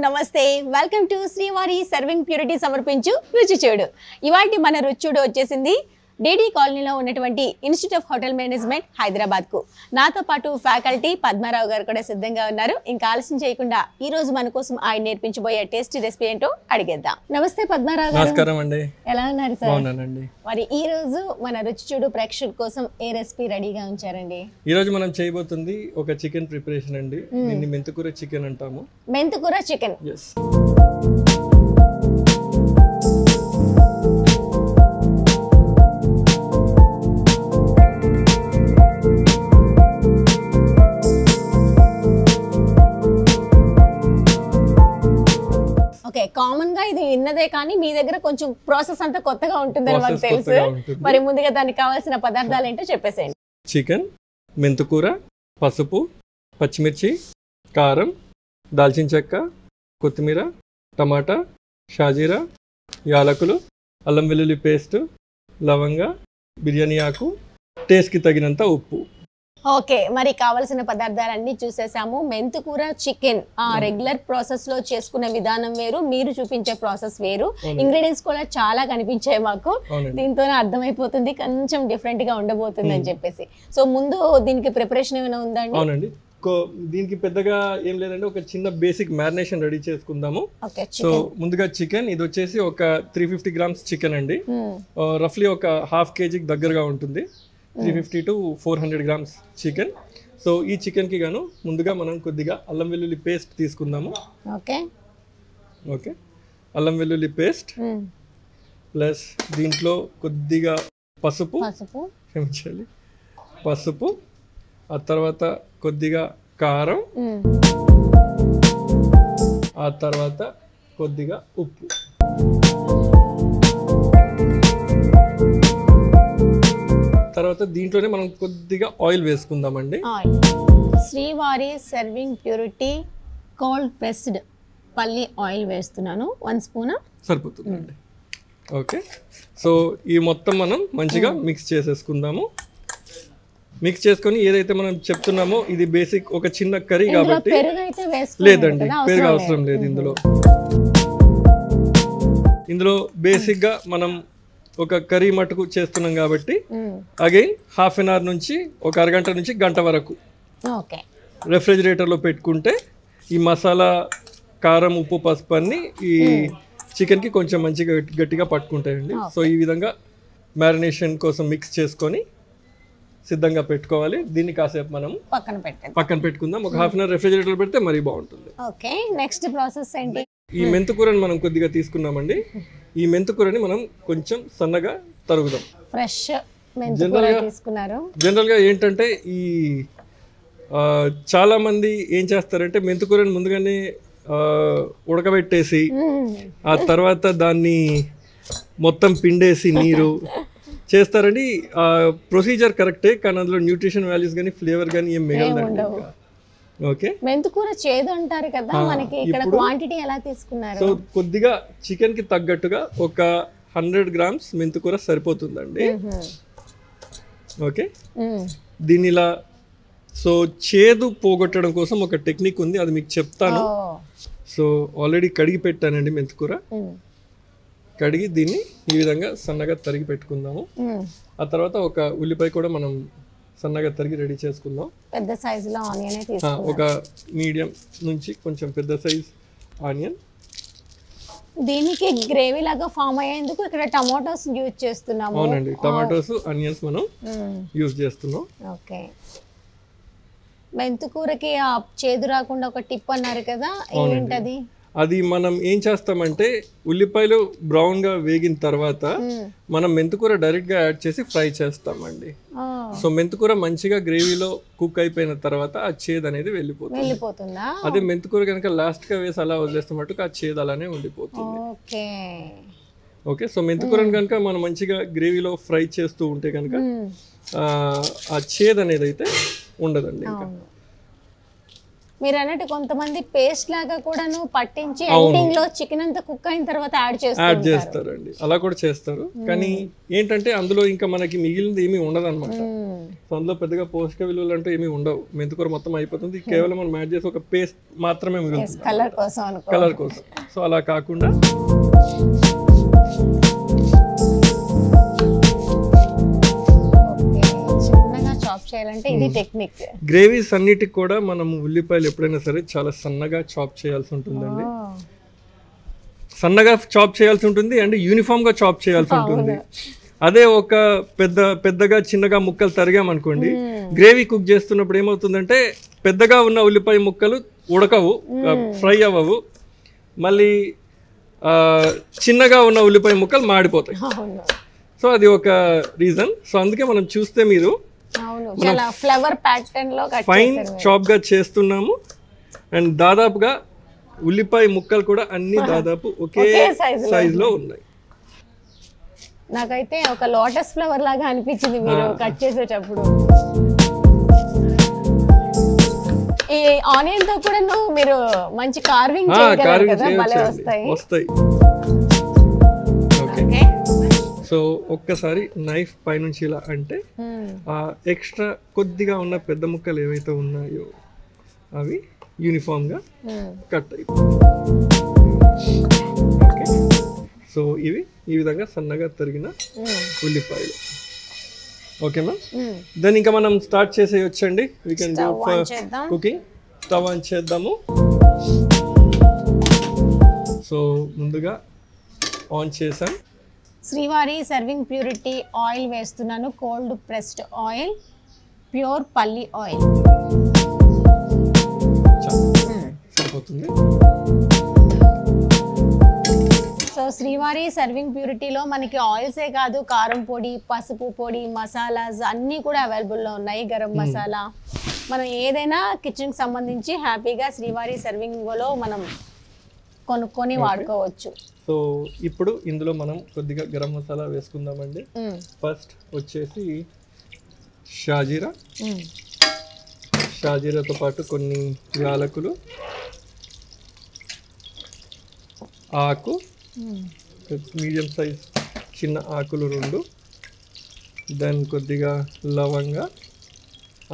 నమస్తే welcome to శ్రీవారి serving purity సమర్పించు రుచి చూడు. ఇవాల్టి మన రుచి చూడు వచ్చేసింది డీడీ కాలనీలో ఉన్నటువంటి institute of hotel management Hyderabad కు. నాతో పాటు ఫ్యాకల్టీ పద్మారావు గారు కూడా సిద్ధంగా ఉన్నారు. ఇంకా ఆలస్యం చేయకుండా ఈ రోజు మన కోసం ఆయన నేర్పించబోయే టేస్టీ రెసిపీ ఏంటో అడిగేద్దాం. నమస్తే పద్మారావు గారు. నమస్కారం అండి. ఎలా ఉన్నారు సార్? బాగున్నానండి. మరి ఈ రోజు మన రుచి చూడు ప్రేక్షకుల కోసం ఏ రెసిపీ రెడీగా ఉంచారండి? ఈ రోజు మనం చేయబోతుంది ఒక చికెన్ ప్రిపరేషన్ అండి. దీన్ని మెంతుకూర చికెన్ అంటాము. మెంతుకూర చికెన్. ఎస్. కామన్ గా ఇది విన్నదే కానీ మీ దగ్గర కొంచెం ప్రాసెస్ అంతా కొత్తగా ఉంటుందని మాకు తెలుసు. మరి ముందుగా దానికి కావాల్సిన పదార్థాలు ఏంటో చెప్పేసేయండి. చికెన్, మెంతుకూర, పసుపు, పచ్చిమిర్చి, కారం, దాల్చిన చెక్క, కొత్తిమీర, టమాటా, షాజీరా, యాలకులు, అల్లం వెల్లుల్లి పేస్ట్, లవంగ, బిర్యానీ ఆకు, టేస్ట్కి తగినంత ఉప్పు. ఓకే, మరి కావాల్సిన పదార్థాలన్నీ చూసేసాము. మెంతుకూర చికెన్ రెగ్యులర్ ప్రాసెస్ లో చేసుకునే విధానం వేరు, మీరు చూపించే ప్రాసెస్ వేరు. ఇంగ్రీడియంట్స్ కూడా చాలా కనిపించాయి మాకు. దీంతోనే అర్థమైపోతుంది కొంచెం డిఫరెంట్ గా ఉండబోతుంది అని చెప్పేసి. సో ముందు దీనికి ప్రిపరేషన్ ఏమైనా ఉందండి? అవునండి, దీనికి పెద్దగా ఏం లేదండి. ఒక చిన్న బేసిక్ మ్యారినేషన్ రెడీ చేసుకుందాము. సో ముందుగా చికెన్, ఇది వచ్చేసి ఒక 350 గ్రామ్స్ చికెన్ అండి. రఫ్లీ ఒక హాఫ్ కేజీకి దగ్గరగా ఉంటుంది. 350 to 400 గ్రామ్స్ చికెన్. సో ఈ చికెన్కి గాను ముందుగా మనం కొద్దిగా అల్లం వెల్లుల్లి పేస్ట్ తీసుకుందాము. ఓకే ఓకే, అల్లం వెల్లుల్లి పేస్ట్ ప్లస్ దీంట్లో కొద్దిగా పసుపు, క్షమించాలి, పసుపు, ఆ తర్వాత కొద్దిగా కారం, ఆ తర్వాత కొద్దిగా ఉప్పు. తర్వాత దీంట్లోనే మనం కొద్దిగా ఆయిల్ వేసుకుందామండి. శ్రీవారి సర్వింగ్ ప్యూరిటీ కోల్డ్ ప్రెస్డ్ పల్లి ఆయిల్ వేస్తున్నాను. 1 స్పూన్ సరిపోతుందండి. ఓకే, సో ఈ మొత్తం మనం మంచిగా మిక్స్ చేసేసుకుందాము. మిక్స్ చేసుకొని ఏదైతే మనం చెప్తున్నామో ఇది బేసిక్ ఒక చిన్న కర్రీ కాబట్టి లేదండి, పెరుగు అవసరం లేదు. ఇందులో బేసిక్గా మనం ఒక కర్రీ మటుకు చేస్తున్నాం కాబట్టి అగైన్ హాఫ్ అన్ అవర్ నుంచి ఒక అరగంట నుంచి గంట వరకు రెఫ్రిజిరేటర్లో పెట్టుకుంటే ఈ మసాలా, కారం, ఉప్పు, పసుపు అన్ని ఈ చికెన్కి కొంచెం మంచిగా గట్టిగా పట్టుకుంటాయండి. సో ఈ విధంగా మ్యారినేషన్ కోసం మిక్స్ చేసుకొని సిద్ధంగా పెట్టుకోవాలి. దీన్ని కాసేపు మనం పక్కన పెట్టుకుందాం. ఒక హాఫ్ అన్ అవర్ రెఫ్రిజిరేటర్లో పెడితే మరీ బాగుంటుంది. ఓకే, నెక్స్ట్ ప్రాసెస్ ఏంటి? ఈ మెంతుకూరని మనం కొద్దిగా తీసుకున్నామండి. ఈ మెంతుకూరని మనం కొంచెం సన్నగా తరుగుదాం. ఫ్రెష్ జనరల్గా ఏంటంటే ఈ చాలా మంది ఏం చేస్తారంటే మెంతుకూరని ముందుగానే ఉడకబెట్టేసి ఆ తర్వాత దాన్ని మొత్తం పిండేసి నీరు చేస్తారండి. ప్రొసీజర్ కరెక్టే, కానీ అందులో న్యూట్రిషన్ వాల్యూస్ కానీ ఫ్లేవర్ కానీ ఏం మిగలదండి. ఓకే, మెంతుకూర చేదు అంటారు కదా, మనకి ఇక్కడ క్వాంటిటీ ఎలా తీసుకున్నారు? సో కొద్దిగా చికెన్ కి తగ్గట్టుగా ఒక 100 గ్రామ్స్ మెంతుకూర సరిపోతుందండి. ఓకే, దీని ఇలా సో చేదు పోగొట్టడం కోసం ఒక టెక్నిక్ ఉంది, అది మీకు చెప్తాను. సో ఆల్రెడీ కడిగి పెట్టానండి మెంతుకూర. కడిగి దీన్ని ఈ విధంగా సన్నగా తరిగి పెట్టుకుందాము. ఆ తర్వాత ఒక ఉల్లిపాయ కూడా మనం సన్నగా తరిగి రెడీ చేసుకుందాం. పెద్ద సైజులో ఆనియన్ ఒక మీడియం నుంచి కొంచెం పెద్ద సైజ్ ఆనియన్. దీనికి గ్రేవీ లాగా ఫామ్ అయ్యేందుకు ఇక్కడ టమాటోస్ యూజ్ చేస్తున్నాము. అవునండి, టమాటోస్, ఆనియన్స్ మనం యూజ్ చేస్తున్నాం. ఓకే, మెంతుకూరకి చేదు రాకుండా ఒక టిప్ అన్నారు కదా, ఏంటది? అది మనం ఏం చేస్తామంటే ఉల్లిపాయలు బ్రౌన్ గా వేగిన తర్వాత మనం మెంతుకూర డైరెక్ట్ గా యాడ్ చేసి ఫ్రై చేస్తామండి. సో మెంతుకూర మంచిగా గ్రేవీలో కుక్ అయిపోయిన తర్వాత ఆ చేదు అనేది వెళ్ళిపోతుంది. అదే మెంతుకూర కనుక లాస్ట్ గా వేసి అలా వదిలేస్తే మటుకు ఆ చేదు అలానే ఉండిపోతుంది. ఓకే, సో మెంతుకూరని కనుక మనం మంచిగా గ్రేవీలో ఫ్రై చేస్తూ ఉంటే కనుక ఆ చేదు అనేది అయితే ఉండదండి. ఇంకా మీరు అన్నట్టు కొంతమంది పేస్ట్ లాగా కూడాను పట్టించి ఎండింగ్ లో చికెన్ అంతా కుక్ అయిన తర్వాత యాడ్ చేస్తారండి. అలా కూడా చేస్తారు, కానీ ఏంటంటే అందులో ఇంకా మనకి మిగిలింది ఏమీ ఉండదు అనమాట. సో అందులో పెద్దగా పోషక విలువలు అంటే ఏమీ ఉండవు. మెంతికూర మొత్తం అయిపోతుంది, కేవలం మనం యాడ్ చేసి ఒక పేస్ట్ మాత్రమే మిగులుతుంది కలర్ కోసం అనుకో. కలర్ కోసం. సో అలా కాకుండా చిన్నగా చాప్ చేయాలంటే ఇది టెక్నిక్. గ్రేవీస్ అన్నిటికి కూడా మనం ఉల్లిపాయలు ఎప్పుడైనా సరే చాలా సన్నగా చాప్ చేయాల్సి ఉంటుందండి. సన్నగా చాప్ చేయాల్సి ఉంటుంది అండ్ యూనిఫామ్ గా చాప్ చేయాల్సి ఉంటుంది. అదే ఒక పెద్దగా చిన్నగా ముక్కలు తరిగామనుకోండి, గ్రేవీ కుక్ చేస్తున్నప్పుడు ఏమవుతుందంటే పెద్దగా ఉన్న ఉల్లిపాయ ముక్కలు ఉడకవు, ఫ్రై అవ్వవు, మళ్ళీ చిన్నగా ఉన్న ఉల్లిపాయ ముక్కలు మాడిపోతాయి. సో అది ఒక రీజన్. సో అందుకే మనం చూస్తే మీరు ఫ్లవర్ ప్యాటర్న్ లో ఫైన్ చాప్ గా చేస్తున్నాము అండ్ దాదాపుగా ఉల్లిపాయ ముక్కలు కూడా అన్ని దాదాపు ఒకే సైజ్ లో ఉన్నాయి. నాకైతే ఒక లోటస్ ఫ్లవర్ లాగా అనిపించింది మీరు కట్ చేసేటప్పుడు. ఈ ఆనియన్ తో కూడా మీరు మంచి కార్వింగ్ చేయగలరు కదా, భలే వస్తాయి. ఓకే, సో ఒక్కసారి నైఫ్ పైనుంచి ఇలా అంటే ఆ ఎక్స్ట్రా కొద్దిగా ఉన్న పెద్ద ముక్కలు ఏవైతే ఉన్నాయో అవి యూనిఫామ్ గా కట్ అయిపోతాయి. ఓకే, సో ఇవి ఈ విధంగా సన్నగా తరిగిన ఉల్లిపాయలు. ఓకే మ్యామ్, దాన్ని ఇంకా మనం స్టార్ట్ చేసేయొచ్చండి. We can go for cooking. Stove on చేద్దాము. సో ముందుగా ఆన్ చేసాం. శ్రీవారి సర్వింగ్ ప్యూరిటీ ఆయిల్ వేస్తున్నాను. కోల్డ్ ప్రెస్డ్ ఆయిల్, ప్యూర్ పల్లి ఆయిల్. సరిపోతుంది. సో శ్రీవారి సర్వింగ్ ప్యూరిటీలో మనకి ఆయిల్సే కాదు, కారం పొడి, పసుపు పొడి, మసాలాస్ అన్నీ కూడా అవైలబుల్లో ఉన్నాయి. గరం మసాలా, మనం ఏదైనా కిచెన్కి సంబంధించి హ్యాపీగా శ్రీవారి సర్వింగ్లో మనం కొనుక్కొని వాడుకోవచ్చు. సో ఇప్పుడు ఇందులో మనం కొద్దిగా గరం మసాలా వేసుకుందామండి. ఫస్ట్ వచ్చేసి షాజీరా, షాజీరాతో పాటు కొన్ని యాలకులు, ఆకు, మీడియం సైజ్ చిన్న ఆకులు 2, దెన్ కొద్దిగా లవంగ,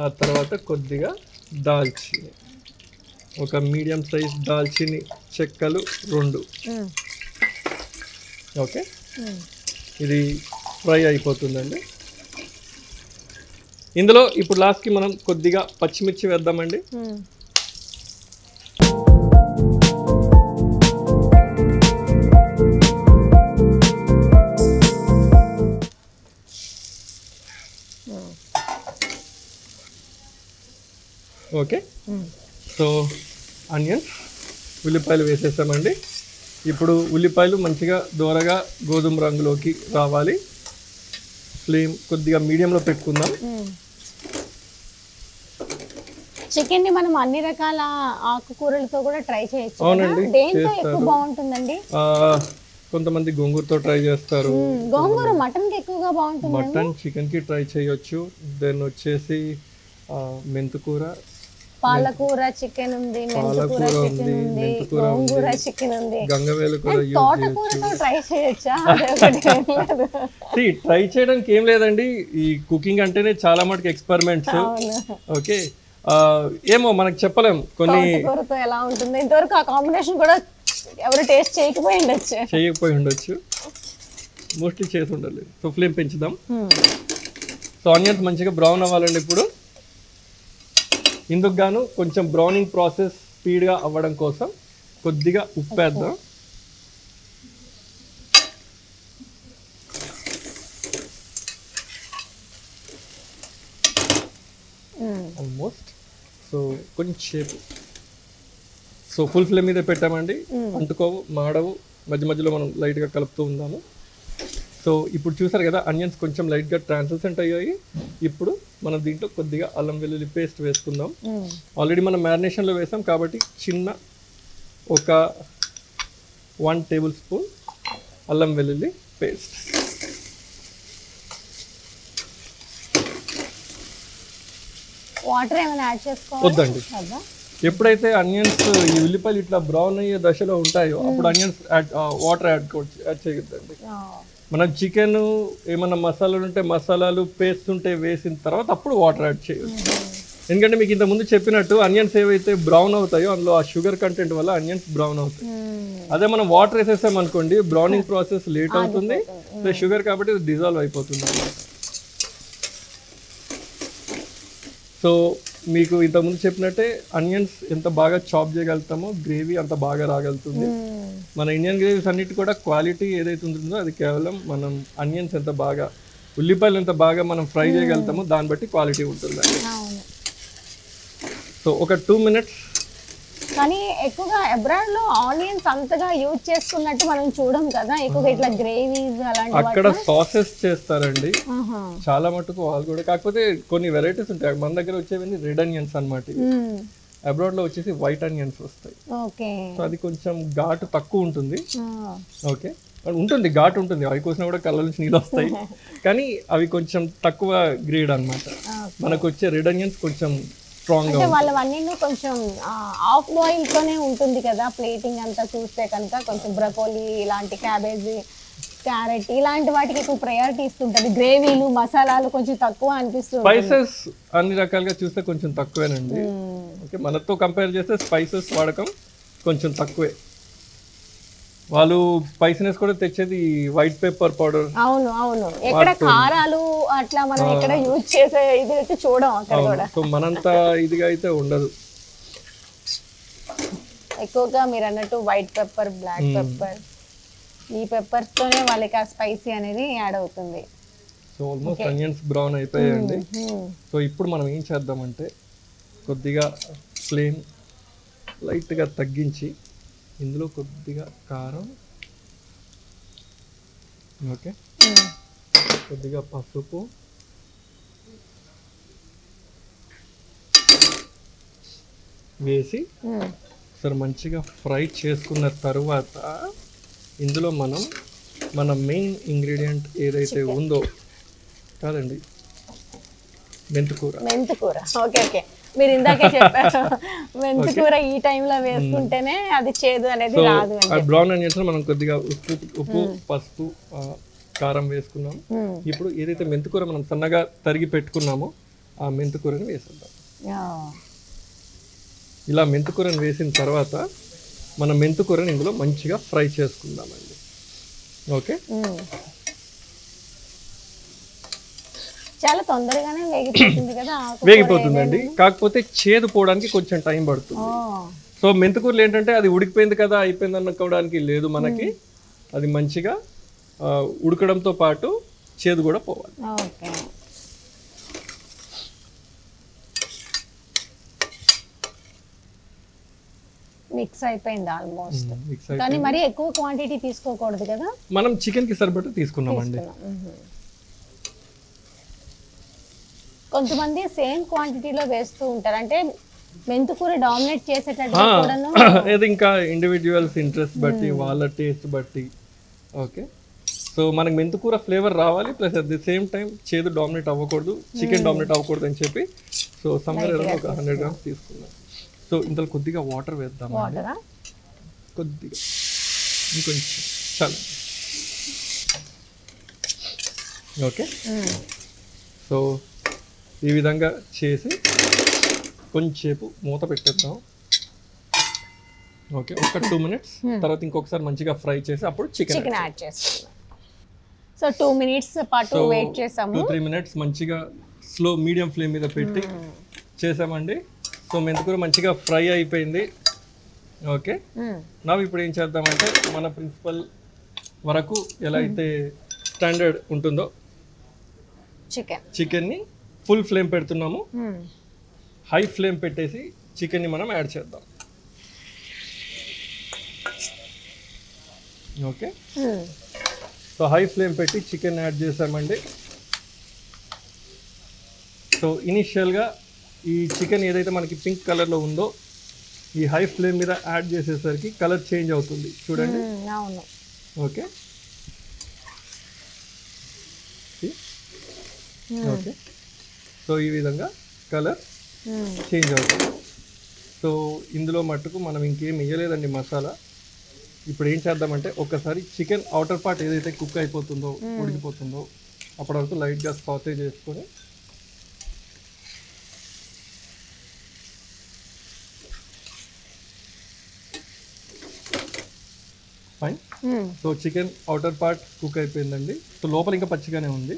ఆ తర్వాత కొద్దిగా దాల్చిని, ఒక మీడియం సైజ్ దాల్చిని చెక్కలు 2. ఓకే, ఇది ఫ్రై అయిపోతుందండి. ఇందులో ఇప్పుడు లాస్ట్కి మనం కొద్దిగా పచ్చిమిర్చి వేద్దామండి. ఓకే, సో ఆనియన్స్, ఉల్లిపాయలు వేసేసామండి. ఇప్పుడు ఉల్లిపాయలు మంచిగా దోరగా గోధుమ రంగులోకి రావాలి. ఫ్లేమ్ కొద్దిగా మీడియంలో పెట్టుకుందాం. చికెన్ ని మనం అన్ని రకాల ఆకుకూరలతో కూడా ట్రై చేయొచ్చు. అవునండి, దేంతో ఎక్కువ బాగుంటుందండి? కొంతమంది గోంగూరతో ట్రై చేస్తారు. గోంగూర మటన్ కి ఎక్కువగా బాగుంటుంది. మటన్, చికెన్ కి ట్రై చేయొచ్చు. దెన్ వచ్చేసి మెంతుకూర, పాలకూర చికెన్ ఉంది, మెంతుకూర చికెన్ ఉంది, గోంగూర చికెన్ ఉంది, గంగవేలు కూడా తోటకూరతో ట్రై చేయొచ్చా? ట్రై చేయడానికి ఏం లేదండి. ఈ కుకింగ్ అంటేనే చాలా మటుకు ఎక్స్పెరిమెంట్స్. ఓకే, ఏమో మనకు చెప్పలేం. కొన్ని కూరతో ఎలా ఉంటుంది ఇంతవరకు ఆ కాంబినేషన్ కూడా ఎవరు టేస్ట్ చేయకపోయి ఉండొచ్చు, మోస్ట్లీ చేసి ఉండాలి. సో ఫ్లేమ్ పెంచుదాం. సో ఆనియన్స్ మంచిగా బ్రౌన్ అవ్వాలండి. ఇప్పుడు ఇందుకు గాను కొంచెం బ్రౌనింగ్ ప్రాసెస్ స్పీడ్గా అవ్వడం కోసం కొద్దిగా ఉప్పు వేద్దాం. ఆల్మోస్ట్. సో కొంచెం సో ఫుల్ ఫ్లేమ్ మీద పెట్టామండి. అంటుకోవు, మాడవు, మధ్య మధ్యలో మనం లైట్గా కలుపుతూ ఉందాము. సో ఇప్పుడు చూసారు కదా, ఆనియన్స్ కొంచెం లైట్గా ట్రాన్స్లూసెంట్ అయ్యాయి. ఇప్పుడు మనం దీంట్లో కొద్దిగా అల్లం వెల్లుల్లి పేస్ట్ వేసుకుందాం. ఆల్రెడీ మనం మ్యారినేషన్లో వేసాం కాబట్టి చిన్న ఒక 1 టేబుల్ స్పూన్ అల్లం వెల్లుల్లి పేస్ట్. వాటర్ ఏమైనా యాడ్ చేసుకోవాలి? వద్దండి. ఎప్పుడైతే ఆనియన్స్ ఈ ఉల్లిపాయలు ఇట్లా బ్రౌన్ అయ్యే దశలో ఉంటాయో అప్పుడు ఆనియన్స్ వాటర్ యాడ్ చేయొద్దండి. మనం చికెన్ ఏమన్నా మసాలాలు ఉంటే మసాలాలు పేస్ట్ ఉంటే వేసిన తర్వాత అప్పుడు వాటర్ యాడ్ చేయొచ్చు. ఎందుకంటే మీకు ఇంత ముందు చెప్పినట్టు అనియన్స్ ఏవైతే బ్రౌన్ అవుతాయో అందులో ఆ షుగర్ కంటెంట్ వల్ల అనియన్స్ బ్రౌన్ అవుతాయి. అదే మనం వాటర్ వేసేసాం అనుకోండి బ్రౌనింగ్ ప్రాసెస్ లేట్ అవుతుంది, షుగర్ కాబట్టి డిజాల్వ్ అయిపోతుంది. సో మీకు ఇంతకుముందు చెప్పినట్టే అనియన్స్ ఎంత బాగా చాప్ చేయగలుగుతామో గ్రేవీ అంత బాగా రాగలుగుతుంది. మన ఇండియన్ గ్రేవీస్ అన్నిటి కూడా క్వాలిటీ ఏదైతే ఉంటుందో అది కేవలం మనం అనియన్స్ ఎంత బాగా, ఉల్లిపాయలు ఎంత బాగా మనం ఫ్రై చేయగలుగుతామో దాన్ని బట్టి క్వాలిటీ ఉంటుంది. సో ఒక 2 minutes. కానీ ఎక్కువగా అబ్రాడ్ లో ఆనియన్స్ అంతగా యూజ్ చేసుకున్నట్టు మనం చూడం కదా, ఎక్కువగా ఇట్లా గ్రేవీస్ అలాంటి అక్కడ సాసెస్ చేస్తారండి చాలా మటుకు వాళ్ళు కూడా. కాకపోతే కొన్ని వెరైటీస్ ఉంటాయి. మన దగ్గర వచ్చేవి రెడ్ అనియన్స్ అన్నమాట. అబ్రాడ్ లో వచ్చేసి వైట్ అనియన్స్ వస్తాయి. సో అది కొంచెం ఘాటు తక్కువ ఉంటుంది. ఓకే ఉంటుంది, ఘాటు ఉంటుంది, అవి కోసినా కూడా కళ్ళ నుంచి నీళ్ళు వస్తాయి. కానీ అవి కొంచెం తక్కువ గ్రేడ్ అన్నమాట. మనకు వచ్చే రెడ్ అనియన్స్ కొంచెం స్ట్రాంగ్ గా, వాళ్ళవన్నీ కొంచెం ఆఫ్ బాయిల్ తోనే ఉంటుంది కదా ప్లేటింగ్ అంతా చూస్తే కనుక. కొంచెం బ్రకోలీ ఇలాంటి క్యాబేజీ క్యారెట్ ఇలాంటి వాటికి ఎక్కువ ప్రయారిటీ ఇస్తుంటది. గ్రేవీలు మసాలాలు కొంచెం తక్కువ అనిపిస్తుంది. స్పైసెస్ అన్ని రకాలుగా చూస్తే కొంచెం తక్కువేనండి. ఓకే మనతో కంపేర్ చేస్తే స్పైసెస్ వాడకం కొంచెం తక్కువే. వాళ్ళు స్పైసీనెస్ కూడా తెచ్చేది వైట్ పెప్పర్ పౌడర్. అవును అవును, ఎక్కడ కారాలు అట్లా మనం ఎక్కడ యూజ్ చేసే ఇది అయితే చూడం అక్కడ కూడా. సో మనంతా ఇదిగా అయితే ఉండదు. ఎక్కువగా మీరు అన్నట్టు వైట్ పెప్పర్, బ్లాక్ పెప్పర్, ఈ పెప్పర్స్ తోనే వాళ్ళకి ఆ స్పైసీ అనేది యాడ్ అవుతుంది. సో ఆల్మోస్ట్ అనియన్స్ బ్రౌన్ అయిపోయాయండి. సో ఇప్పుడు మనం ఏం చేద్దామంటే కొద్దిగా ఫ్లేమ్ లైట్గా తగ్గించి ఇందులో కొద్దిగా కారం, ఓకే కొద్దిగా పసుపు, వేసి సరే మంచిగా ఫ్రై చేసుకున్న తర్వాత ఇందులో మనం మన మెయిన్ ఇంగ్రీడియంట్ ఏదైతే ఉందో కాదండి మెంతుకూర. మెంతుకూర ఓకే ఓకే, మీరు ఇందాకే చెప్పారు మెంతుకూర ఈ టైంలో వేసుకుంటేనే అది చేదు అనేది రాదు. బ్రౌన్ అనియన్స్ మనం కొద్దిగా ఉప్పు పసుపు కారం వేసుకున్నాం. ఇప్పుడు ఏదైతే మెంతుకూర మనం సన్నగా తరిగి పెట్టుకున్నామో ఆ మెంతుకూరని వేసేద్దాం. ఇలా మెంతుకూరని వేసిన తర్వాత మనం మెంతుకూరని ఇందులో మంచిగా ఫ్రై చేసుకుందామండి. ఓకే చాలా తొందరగానే వేగిపోతుంది కదా. వేగిపోతుందండి, కాకపోతే చేదు పోవడానికి కొంచెం టైం పడుతుంది. సో మెంతుకూరలు ఏంటంటే అది ఉడికిపోయింది కదా అయిపోయింది అనుకోవడానికి లేదు, మనకి అది మంచిగా ఉడకడంతో పాటు చేదు కూడా పోవాలి. మిక్స్ అయిపోయింది ఆల్మోస్ట్. కానీ మరి ఎక్కువ క్వాంటిటీ తీసుకోకూడదు కదా, మనం చికెన్ కి సరిపడా తీసుకున్నామండి. కొంతమంది సేమ్ క్వాంటిటీలో వేస్తూ ఉంటారు, అంటే మెంతుకూర డామినేట్ చేసేటట్టు కూడాను. ఇది ఇంకా ఇండివిజువల్స్ ఇంట్రెస్ట్ బట్టి వాళ్ళ టేస్ట్ బట్టి. ఓకే సో మనకి మెంతుకూర ఫ్లేవర్ రావాలి, plus at the same time చేదు డామినేట్ అవ్వకూడదు, చికెన్ డామినేట్ అవ్వకూడదు అని చెప్పి సో సమ్మర్ ఒక 100 grams తీసుకున్నాం. సో ఇందులో కొద్దిగా వాటర్ వేద్దాం, కొద్దిగా ఇంకొంచెం చాలు. ఓకే సో ఈ విధంగా చేసి కొంచెంసేపు మూత పెట్టేద్దాం. ఓకే ఒక 2 minutes తర్వాత ఇంకొకసారి మంచిగా ఫ్రై చేసి అప్పుడు చికెన్ యాడ్ చేస్తాం. సో 2 minutes పాటు వెయిట్ చేసాము. 2-3 minutes మంచిగా స్లో మీడియం ఫ్లేమ్ మీద పెట్టి చేసామండి. సో మెంతుకూర మంచిగా ఫ్రై అయిపోయింది. ఓకే నా ఇప్పుడు ఏం చేద్దామంటే మన ప్రిన్సిపల్ వరకు ఎలా అయితే స్టాండర్డ్ ఉంటుందో చికెన్ని ఫుల్ ఫ్లేమ్ పెడుతున్నాము, హై ఫ్లేమ్ పెట్టేసి చికెన్ని మనం యాడ్ చేద్దాం. ఓకే సో హై ఫ్లేమ్ పెట్టి చికెన్ యాడ్ చేసామండి. సో ఇనిషియల్గా ఈ చికెన్ ఏదైతే మనకి పింక్ కలర్లో ఉందో ఈ హై ఫ్లేమ్ మీద యాడ్ చేసేసరికి కలర్ చేంజ్ అవుతుంది చూడండి. ఓకే ఓకే సో ఈ విధంగా కలర్ చేంజ్ అవుతుంది. సో ఇందులో మట్టుకు మనం ఇంకేం వేయలేదండి మసాలా, ఇప్పుడు ఏం చేద్దామంటే ఒకసారి చికెన్ అవుటర్ పార్ట్ ఏదైతే కుక్ అయిపోతుందో ఉడికిపోతుందో అప్పటి వరకు లైట్గా సాటే చేసుకొని fine. So chicken outer part cook అయిపోయిందండి. సో లోపల ఇంకా పచ్చిగానే ఉంది.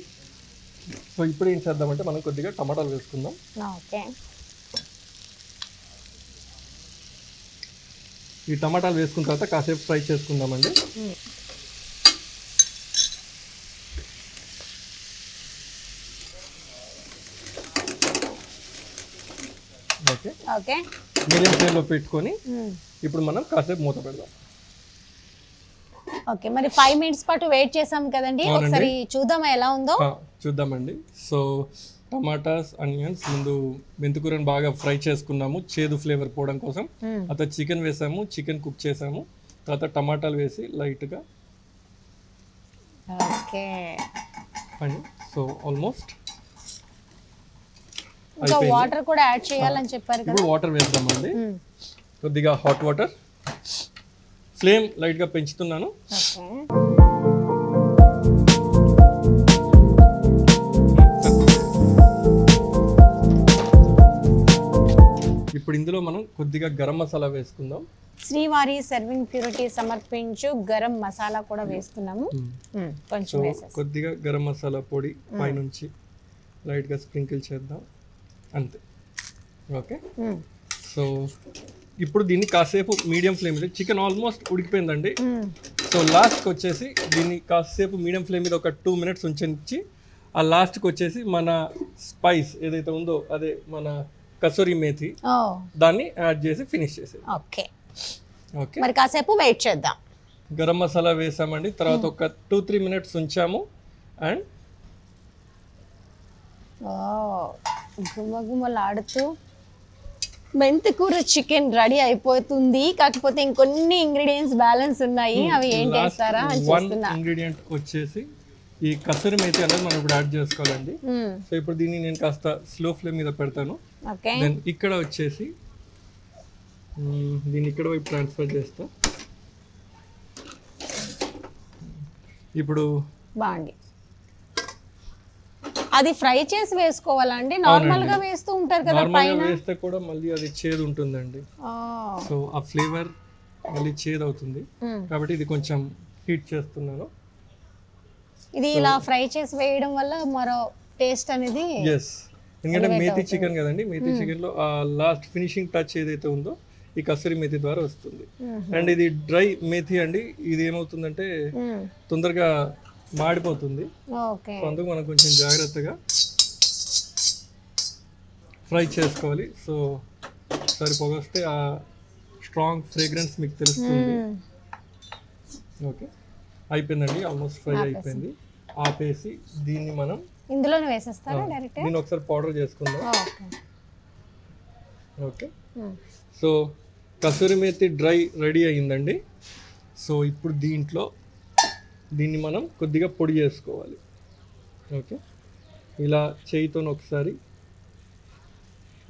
సో ఇప్పుడు ఏం చేద్దామంటే మనం కొద్దిగా టమాటాలు వేసుకుందాం. ఓకే. ఈ టమాటాలు వేసుకున్న తర్వాత కాసేపు ఫ్రై చేసుకుందామండి. Okay okay. మీడియం ఫ్లేమ్లో పెట్టుకొని ఇప్పుడు మనం కాసేపు మూత పెడదాం. ఓకే, మరి 5 minutes పాటు వెయిట్ చేసాం కదండి, ఒకసారి చూద్దామా ఎలా ఉందో. చూద్దామండి. సో టమాటాస్ ఆనియన్స్ ముందు మెంతికూరని బాగా ఫ్రై చేసుకున్నాము చేదు ఫ్లేవర్ పోవడం కోసం. తర్వాత చికెన్ వేసాము, చికెన్ కుక్ చేసాము, తర్వాత టమాటాలు వేసి లైట్గా. ఓకే. సో ఆల్మోస్ట్ ఇంకా వాటర్ కూడా యాడ్ చేయాలని చెప్పారు కదా. ఇప్పుడు వాటర్ వేద్దామండి. కొద్దిగా హాట్ వాటర్. ఫ్లేమ్ లైట్గా పెంచుతున్నాను. ఇప్పుడు ఇందులో మనం కొద్దిగా గరం మసాలా వేసుకుందాం. శ్రీవారి సర్వింగ్ ప్యూరిటీ సమర్పించు గరం మసాలా కూడా వేస్తున్నాము. కొంచెం కొద్దిగా గరం మసాలా పొడి పైనుంచి లైట్గా స్ప్రింకిల్ చేద్దాం, అంతే. ఓకే. సో ఇప్పుడు దీన్ని కాసేపు మీడియం ఫ్లేమ్ మీద, చికెన్ ఆల్మోస్ట్ ఉడికిపోయిందండి. సో లాస్ట్కి వచ్చేసి దీన్ని కాసేపు మీడియం ఫ్లేమ్ మీద ఒక 2 minutes ఉంచి ఆ లాస్ట్కి వచ్చేసి మన స్పైస్ ఏదైతే ఉందో అదే మన కసూరి మేథి దాన్ని యాడ్ చేసి ఫినిష్ చేసేది. ఓకే. ఓకే, మరి కాసేపు వెయిట్ చేద్దాం. గరం మసాలా వేసామండి. తర్వాత ఒక 2-3 minutes ఉంచాము. అండ్ గుమగుమలాడుతూ మెంతికూర చికెన్ రెడీ అయిపోతుంది. కాకపోతే ఇంకొన్ని ఇంగ్రీడియంట్స్ బ్యాలెన్స్ ఉన్నాయి, అవి ఏంటి వేస్తారా అని చూస్తున్నా. ఇంగ్రీడియంట్ వచ్చేసి ఈ కసూరి మేథి అనేది మనం ఇప్పుడు యాడ్ చేసుకోవాలండి. సో ఇప్పుడు దీన్ని నేను కాస్త స్లో ఫ్లేమ్ మీద పెడతాను. దెన్ ఇక్కడ వచ్చేసి దీన్ని ఇక్కడ వైపు ట్రాన్స్ఫర్ చేస్తా. ఇప్పుడు బాగుంది. అది ఫ్రై చేసి వేసుకోవాలా అండి? నార్మల్ గా వేస్తూ ఉంటారు కదా పైన. వేస్తే కూడా మళ్ళీ అది చేదు ఉంటుందండి. సో ఆ ఫ్లేవర్ మళ్ళీ చేదు అవుతుంది, కాబట్టి ఇది కొంచెం హీట్ చేస్తున్నాను. ఇది ఇలా ఫ్రై చేసి వేయడం వల్ల మరో టేస్ట్ అనేది. ఎందుకంటే మేథి చికెన్ కదండి, మేథి చికెన్ లో ఆ లాస్ట్ ఫినిషింగ్ టచ్ ఏదైతే ఉందో ఈ కసూరి మేథి ద్వారా వస్తుంది. అండ్ ఇది డ్రై మేథి అండి, ఇది ఏమవుతుందంటే తొందరగా మాడిపోతుంది. అందుకు మనం కొంచెం జాగ్రత్తగా ఫ్రై చేసుకోవాలి. సో ఒకసారి పొగొస్తే ఆ స్ట్రాంగ్ ఫ్రేగ్రెన్స్ మీకు తెలుస్తుంది. ఓకే, అయిపోయిందండి, ఆల్మోస్ట్ ఫ్రై అయిపోయింది. ఆపేసి దీన్ని మనం ఇందులోనే వేసేస్తారా డైరెక్ట్? దీన్ని ఒకసారి పౌడర్ చేసుకుందాం. Okay. So kasuri methi dry ready అయ్యిందండి. సో ఇప్పుడు దీన్ని మనం కొద్దిగా పొడి చేసుకోవాలి. ఓకే, ఇలా చేయితో ఒకసారి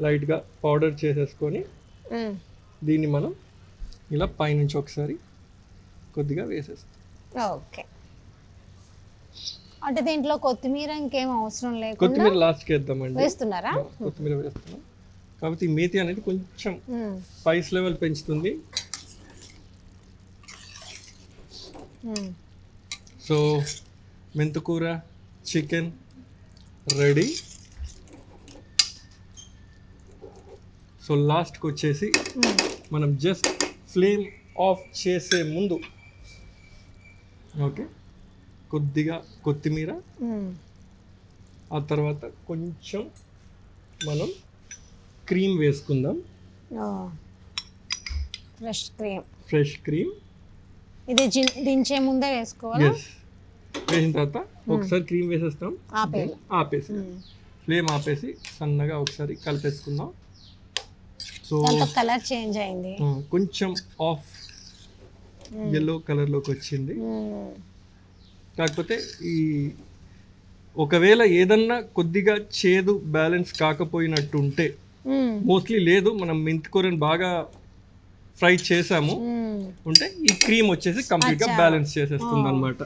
లైట్గా పౌడర్ చేసేసుకొని దీన్ని మనం ఇలా పైనుంచి ఒకసారి కొద్దిగా వేసేస్తాం. ఓకే, అంటే దీంట్లో కొత్తిమీర ఇంకేం అవసరం లేదు. కొత్తిమీర లాస్ట్కి వేద్దామండి. వేస్తున్నారా? కొత్తిమీర వేస్తున్నాం. కాబట్టి ఈ మేథి అనేది కొంచెం స్పైస్ లెవెల్ పెంచుతుంది. సో మెంతికూర చికెన్ రెడీ. సో లాస్ట్కి వచ్చేసి మనం జస్ట్ ఫ్లేమ్ ఆఫ్ చేసే ముందు ఓకే కొద్దిగా కొత్తిమీర, ఆ తర్వాత కొంచెం మనం క్రీమ్ వేసుకుందాం. ఫ్రెష్ క్రీమ్ ఇది దించే ముందే వేసుకోవాలి. వేసిన తర్వాత ఒకసారి క్రీమ్ వేసేస్తాం, ఆపేసి ఫ్లేమ్ ఆపేసి సన్నగా ఒకసారి కలిపేసుకుందాం. సో కలర్ చేంజ్ అయింది, కొంచెం ఆఫ్ ఎల్లో కలర్లోకి వచ్చింది. కాకపోతే ఈ ఒకవేళ ఏదన్నా కొద్దిగా చేదు బ్యాలెన్స్ కాకపోయినట్టు ఉంటే, మోస్ట్లీ లేదు, మనం మెంతికూరని బాగా ఫ్రై చేసాము, ఉంటే ఈ క్రీమ్ వచ్చేసి కంప్లీట్గా బ్యాలెన్స్ చేసేస్తుంది అనమాట.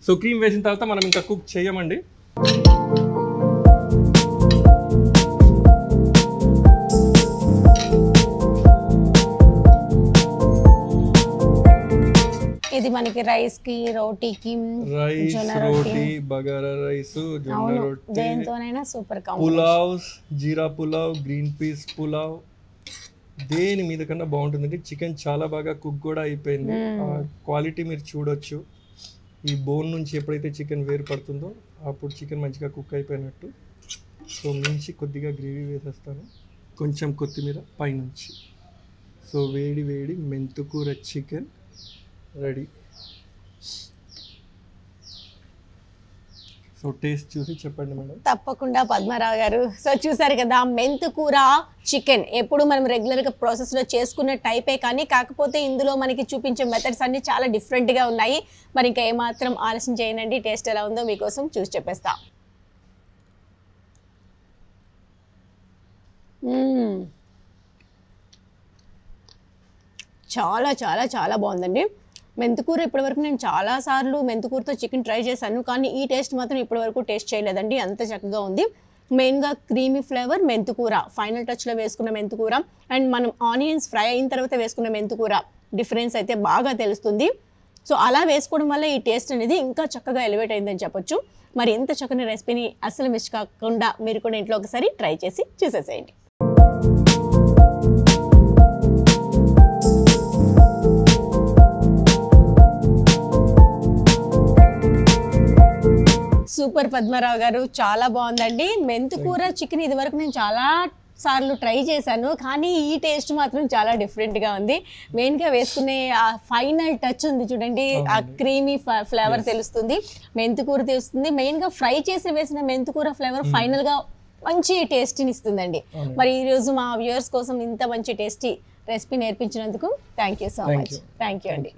సో క్రీమ్ వేసిన తర్వాత మనం ఇంకా కుక్ చేయమండి. ఇది మనకి రైస్ కి, రోటీకి, రోటీ, బగారా రైస్, జొన్న రొట్టి, దేనితోనైనా సూపర్ పులావ్స్, జీరా పులావ్, గ్రీన్ పీస్ పులావ్, దేని మీద కన్నా బాగుంటుందండి. చికెన్ చాలా బాగా కుక్ కూడా అయిపోయింది. క్వాలిటీ మీరు చూడొచ్చు. ఈ బోన్ నుంచి ఎప్పుడైతే చికెన్ వేరు పడుతుందో అప్పుడు చికెన్ మంచిగా కుక్ అయిపోయినట్టు. సో మించి కొద్దిగా గ్రేవీ వేసేస్తాను, కొంచెం కొత్తిమీర పైనుంచి. సో వేడి వేడి మెంతుకూర చికెన్ రెడీ. సో టేస్ట్ చూసి చెప్పండి మేడం. తప్పకుండా పద్మారావు గారు. సో చూసారు కదా, మెంతుకూర చికెన్ ఎప్పుడు మనం రెగ్యులర్గా ప్రాసెస్లో చేసుకున్న టైపే, కానీ కాకపోతే ఇందులో మనకి చూపించే మెథడ్స్ అన్ని చాలా డిఫరెంట్గా ఉన్నాయి. మరి ఇంకా ఏమాత్రం ఆలస్యం చేయనండి, టేస్ట్ ఎలా ఉందో మీకోసం చూసి చెప్పేస్తా. చాలా చాలా చాలా బాగుందండి. మెంతుకూర ఇప్పటివరకు నేను చాలాసార్లు మెంతుకూరతో చికెన్ ట్రై చేశాను, కానీ ఈ టేస్ట్ మాత్రం ఇప్పటివరకు టేస్ట్ చేయలేదండి. అంత చక్కగా ఉంది. మెయిన్గా క్రీమీ ఫ్లేవర్ మెంతుకూర, ఫైనల్ టచ్లో వేసుకున్న మెంతుకూర అండ్ మనం ఆనియన్స్ ఫ్రై అయిన తర్వాత వేసుకున్న మెంతుకూర డిఫరెన్స్ అయితే బాగా తెలుస్తుంది. సో అలా వేసుకోవడం వల్ల ఈ టేస్ట్ అనేది ఇంకా చక్కగా ఎలివేట్ అయిందని చెప్పొచ్చు. మరి ఎంత చక్కని రెసిపీని అస్సలు మిస్ కాకుండా మీరు కూడా ఇంట్లో ఒకసారి ట్రై చేసి చూసేసేయండి. సూపర్ పద్మారావు గారు, చాలా బాగుందండి. మెంతుకూర చికెన్ ఇది వరకు నేను చాలా సార్లు ట్రై చేశాను, కానీ ఈ టేస్ట్ మాత్రం చాలా డిఫరెంట్గా ఉంది. మెయిన్గా వేసుకునే ఆ ఫైనల్ టచ్ ఉంది చూడండి, ఆ క్రీమీ ఫ్లేవర్ తెలుస్తుంది, మెంతుకూర తెలుస్తుంది. మెయిన్గా ఫ్రై చేసి వేసిన మెంతుకూర ఫ్లేవర్ ఫైనల్గా మంచి టేస్ట్ని ఇస్తుందండి. మరి ఈరోజు మా వ్యూవర్స్ కోసం ఇంత మంచి టేస్టీ రెసిపీ నేర్పించినందుకు thank you so much. Thank you అండి.